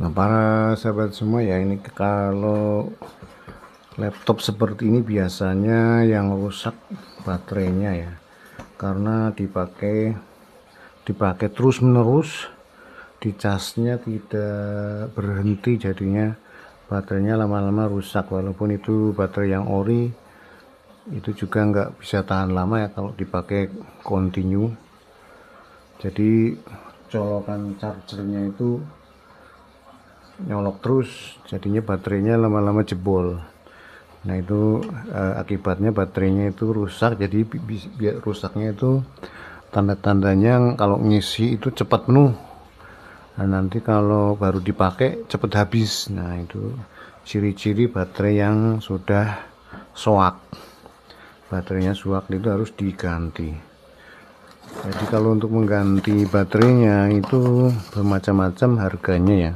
Nah, para sahabat semua ya, ini kalau laptop seperti ini biasanya yang rusak baterainya ya, karena dipakai terus menerus, dicasnya tidak berhenti, jadinya baterainya lama-lama rusak. Walaupun itu baterai yang ori, itu juga nggak bisa tahan lama ya kalau dipakai continue. Jadi colokan chargernya itu nyolok terus, jadinya baterainya lama-lama jebol. Nah itu akibatnya baterainya itu rusak. Jadi biar rusaknya itu tanda-tandanya kalau ngisi itu cepat penuh. Nah, nanti kalau baru dipakai cepat habis. Nah itu ciri-ciri baterai yang sudah soak. Baterainya soak itu harus diganti. Jadi kalau untuk mengganti baterainya itu bermacam-macam harganya ya.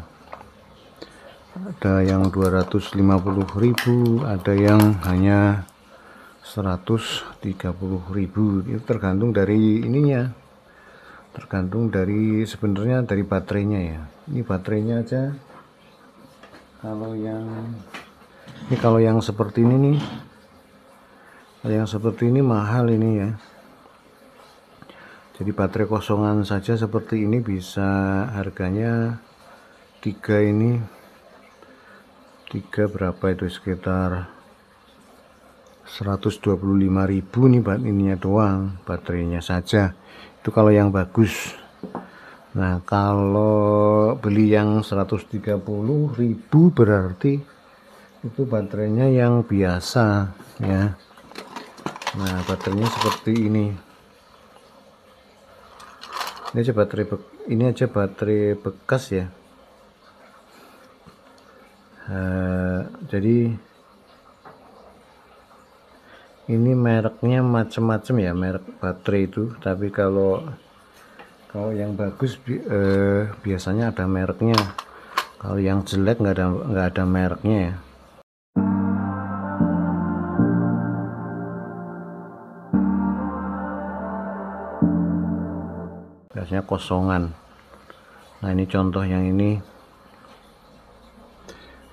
Ada yang 250.000, ada yang hanya 130.000. Itu tergantung dari ininya, tergantung dari sebenarnya dari baterainya ya. Ini baterainya aja, kalau yang seperti ini nih, yang seperti ini mahal ini ya. Jadi baterai kosongan saja seperti ini bisa harganya 3 berapa itu, sekitar 125.000 nih ininya doang, baterainya saja itu kalau yang bagus. Nah kalau beli yang 130.000 berarti itu baterainya yang biasa ya. Nah baterainya seperti ini aja, baterai bekas ya. Jadi ini mereknya macam-macam ya, merek baterai itu. Tapi kalau yang bagus biasanya ada mereknya. Kalau yang jelek nggak ada mereknya ya. Biasanya kosongan. Nah ini contoh yang ini.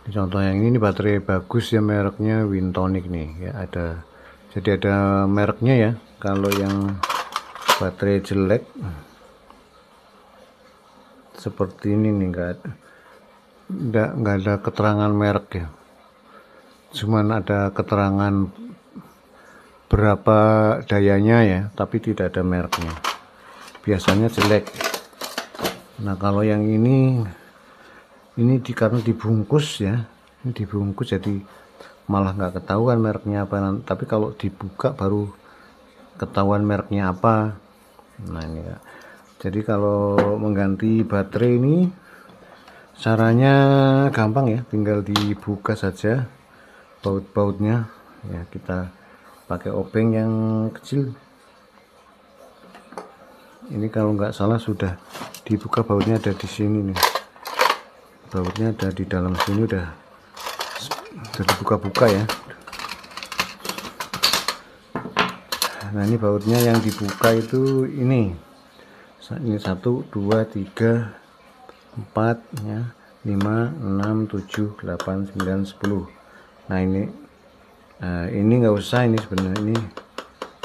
Contoh yang ini baterai bagus ya, mereknya Wintonic nih ya, ada. Jadi ada mereknya ya. Kalau yang baterai jelek seperti ini nih nggak ada keterangan merek ya, cuman ada keterangan berapa dayanya ya, tapi tidak ada mereknya, biasanya jelek. Nah kalau yang ini karena dibungkus ya, ini dibungkus jadi malah nggak ketahuan mereknya apa. Tapi kalau dibuka baru ketahuan mereknya apa. Nah ini ya. Jadi kalau mengganti baterai ini caranya gampang ya, tinggal dibuka saja baut-bautnya ya. Kita pakai obeng yang kecil. Ini kalau nggak salah sudah dibuka, bautnya ada di sini nih. Bautnya ada di dalam sini, udah dibuka-buka ya. Nah ini bautnya yang dibuka itu ini 1, 2, 3, 4 ya, 5, 6, 7, 8, 9, 10. Nah ini nggak usah, ini sebenarnya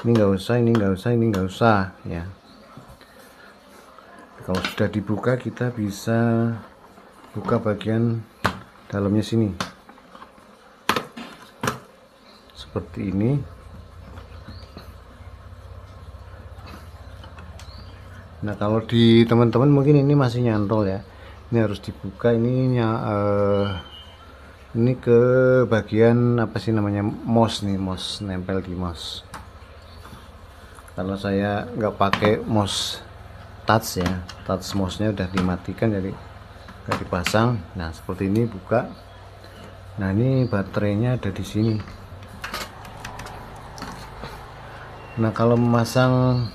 ini nggak usah, ini nggak usah ya. Kalau sudah dibuka kita bisa buka bagian dalamnya sini seperti ini. Nah kalau di teman-teman mungkin ini masih nyantol ya, ini harus dibuka ini ke bagian apa sih namanya, mos nih, mos nempel di mos. Kalau saya nggak pakai mos touch ya, touch mosnya udah dimatikan jadi nggak dipasang. Nah seperti ini buka. Nah ini baterainya ada di sini. Nah kalau memasang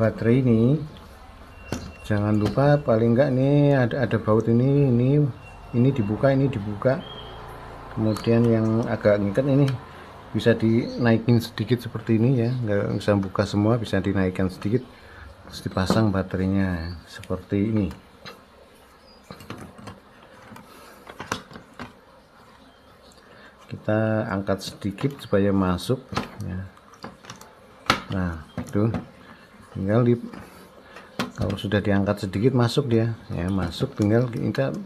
baterai ini jangan lupa paling enggak nih ada baut ini dibuka, kemudian yang agak ngikat ini bisa dinaikin sedikit seperti ini ya, nggak bisa buka semua, bisa dinaikkan sedikit terus dipasang baterainya seperti ini. kita angkat sedikit supaya masuk ya. Nah itu tinggal kalau sudah diangkat sedikit masuk dia ya, masuk, tinggal kita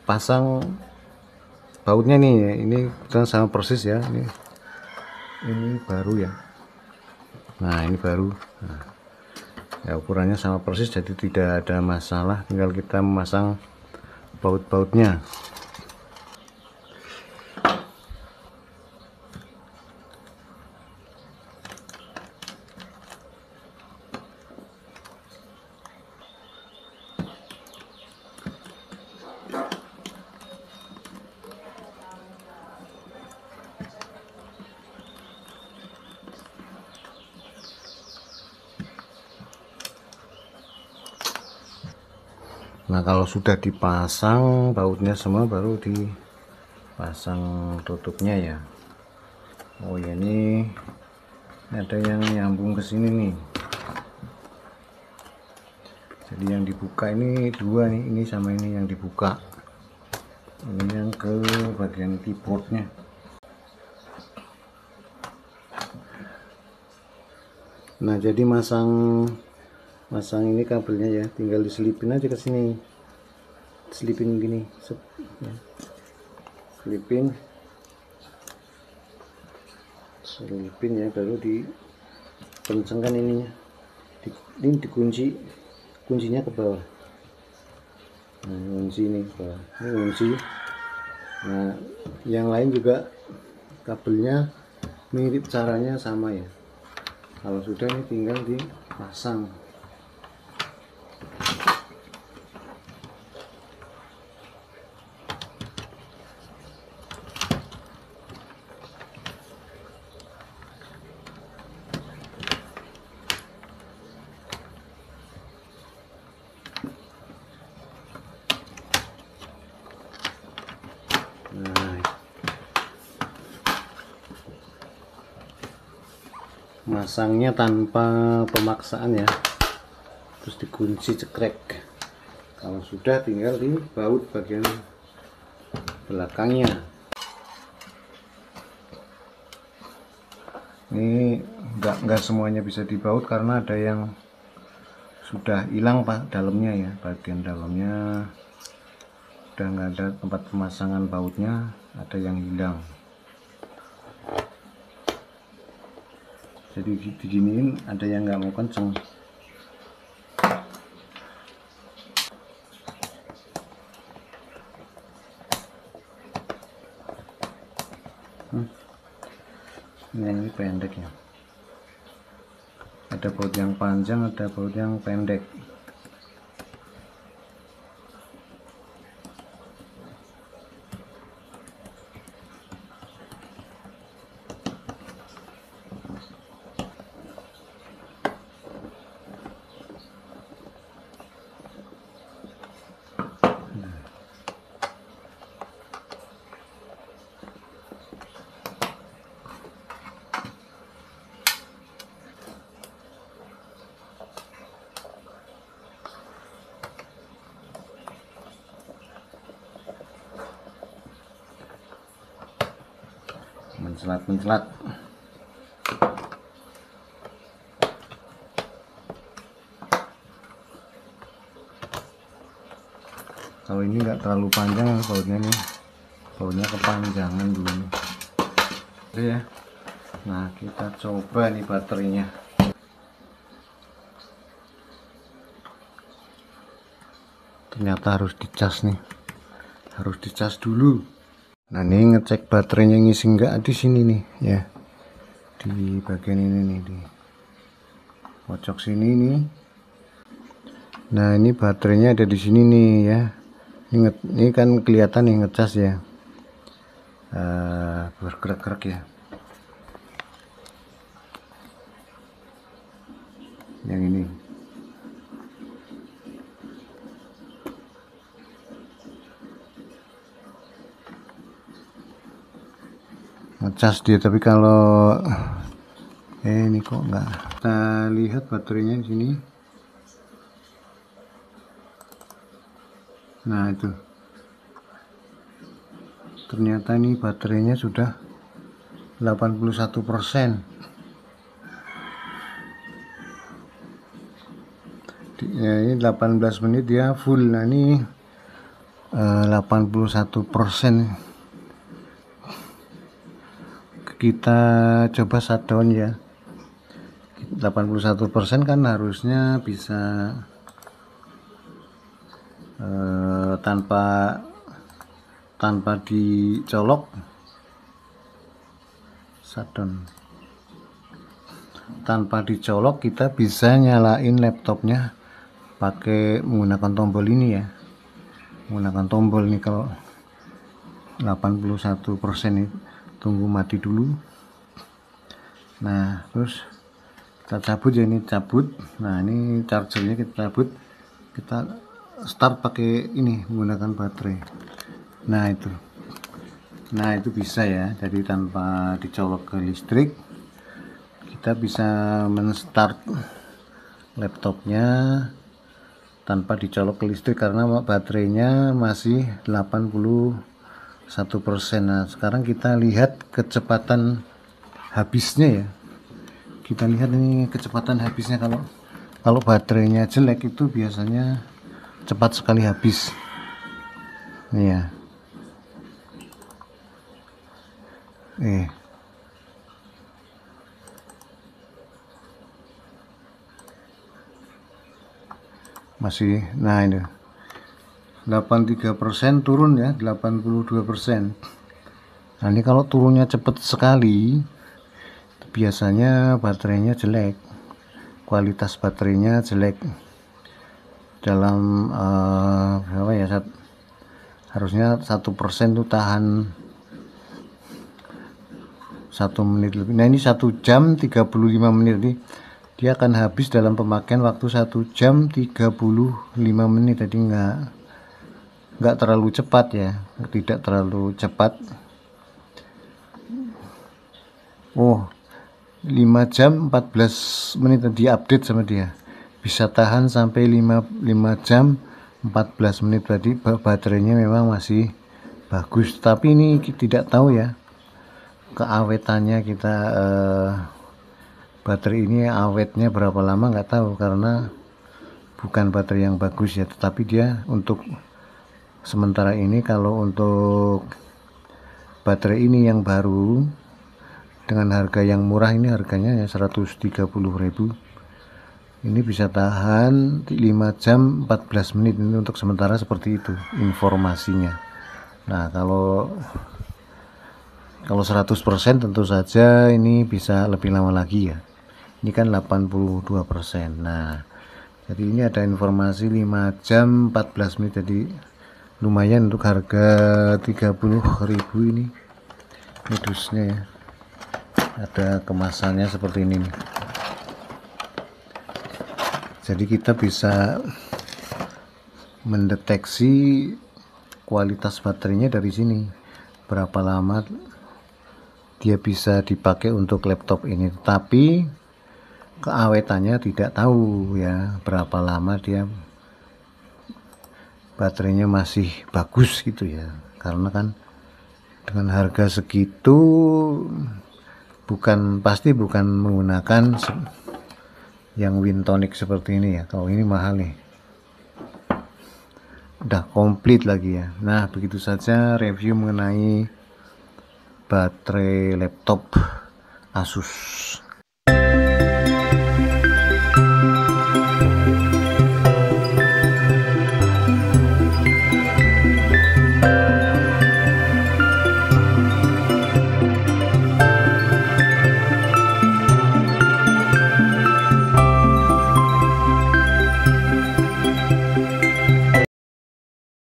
pasang bautnya nih ya. Ini kita sama persis ya, ini baru ya. Nah ini baru, nah, ya ukurannya sama persis, jadi tidak ada masalah, tinggal kita memasang baut-bautnya. Nah kalau sudah dipasang bautnya semua, baru dipasang tutupnya ya. Oh ya, ini ada yang nyambung ke sini nih. Jadi yang dibuka ini dua nih, ini sama ini yang dibuka. Ini yang ke bagian keyboardnya. Nah jadi masang ini kabelnya ya, tinggal diselipin aja ke sini, selipin gini, ya. selipin ya, baru dikencengkan ininya, ini dikunci, kuncinya ke bawah. Nah kunci ini ke bawah, ini kunci. Nah yang lain juga kabelnya mirip, caranya sama ya. Kalau sudah ini tinggal dipasang. Nah, masangnya tanpa pemaksaan ya, terus dikunci cekrek. Kalau sudah tinggal dibaut bagian belakangnya. Ini enggak semuanya bisa dibaut karena ada yang sudah hilang pak dalamnya ya, bagian dalamnya udah nggak ada tempat pemasangan bautnya, ada yang hilang. Jadi diginiin, ada yang nggak mau kenceng. Ini pendek ya, ada baut yang panjang, ada baut yang pendek. Mencelat. Kalau ini nggak terlalu panjang bautnya nih, bautnya kepanjangan dulu nih. Oke ya. Nah kita coba nih baterainya. Ternyata harus dicas nih, harus dicas dulu. Nah ini ngecek baterainya ngisi enggak di sini nih ya, di bagian ini nih, di pojok sini nih. Nah ini baterainya ada di sini nih ya. Ini kan kelihatan nih ngecas ya, bergerak-gerak ya. Yang ini ngecas dia, tapi kalau ini kok enggak. Kita lihat baterainya di sini. Nah itu ternyata ini baterainya sudah 81%. Ini 18 menit dia full. Nah ini 81%. Kita coba shutdown ya. 81% kan harusnya bisa tanpa dicolok. Shutdown tanpa dicolok, kita bisa nyalain laptopnya pakai menggunakan tombol ini ya, menggunakan tombol nih. Kalau 81% ini tunggu mati dulu. Nah terus kita cabut ya, ini cabut. Nah ini chargernya kita cabut, kita start pakai ini menggunakan baterai. Nah itu bisa ya, jadi tanpa dicolok ke listrik kita bisa menstart laptopnya tanpa dicolok ke listrik karena baterainya masih 81%. Nah sekarang kita lihat kecepatan habisnya ya, kita lihat ini kecepatan habisnya. Kalau baterainya jelek itu biasanya cepat sekali habis. Nih ya, masih. Nah ini 83% turun ya, 82%. Nah ini kalau turunnya cepat sekali biasanya baterainya jelek, kualitas baterainya jelek. Dalam berapa ya, harusnya 1% itu tahan 1 menit lebih. Nah ini 1 jam 35 menit nih, dia akan habis dalam pemakaian waktu 1 jam 35 menit. Jadi nggak terlalu cepat ya, tidak terlalu cepat. 5 jam 14 menit di update sama dia, bisa tahan sampai 5 jam 14 menit. Berarti baterainya memang masih bagus, tapi ini tidak tahu ya keawetannya kita. Baterai ini awetnya berapa lama nggak tahu, karena bukan baterai yang bagus ya, tetapi dia untuk sementara ini, kalau untuk baterai ini yang baru dengan harga yang murah, ini harganya ya 130.000, ini bisa tahan 5 jam 14 menit. Ini untuk sementara seperti itu informasinya. Nah kalau 100% tentu saja ini bisa lebih lama lagi ya, ini kan 82%. Nah jadi ini ada informasi 5 jam 14 menit, jadi lumayan untuk harga 30.000 ini dusnya ya. Ada kemasannya seperti ini nih. Jadi kita bisa mendeteksi kualitas baterainya dari sini, berapa lama dia bisa dipakai untuk laptop ini. Tapi keawetannya tidak tahu ya, berapa lama dia baterainya masih bagus gitu ya, karena kan dengan harga segitu pasti bukan menggunakan yang Wintonic seperti ini ya. Kalau ini mahal nih, udah komplit lagi ya. Nah begitu saja review mengenai baterai laptop Asus.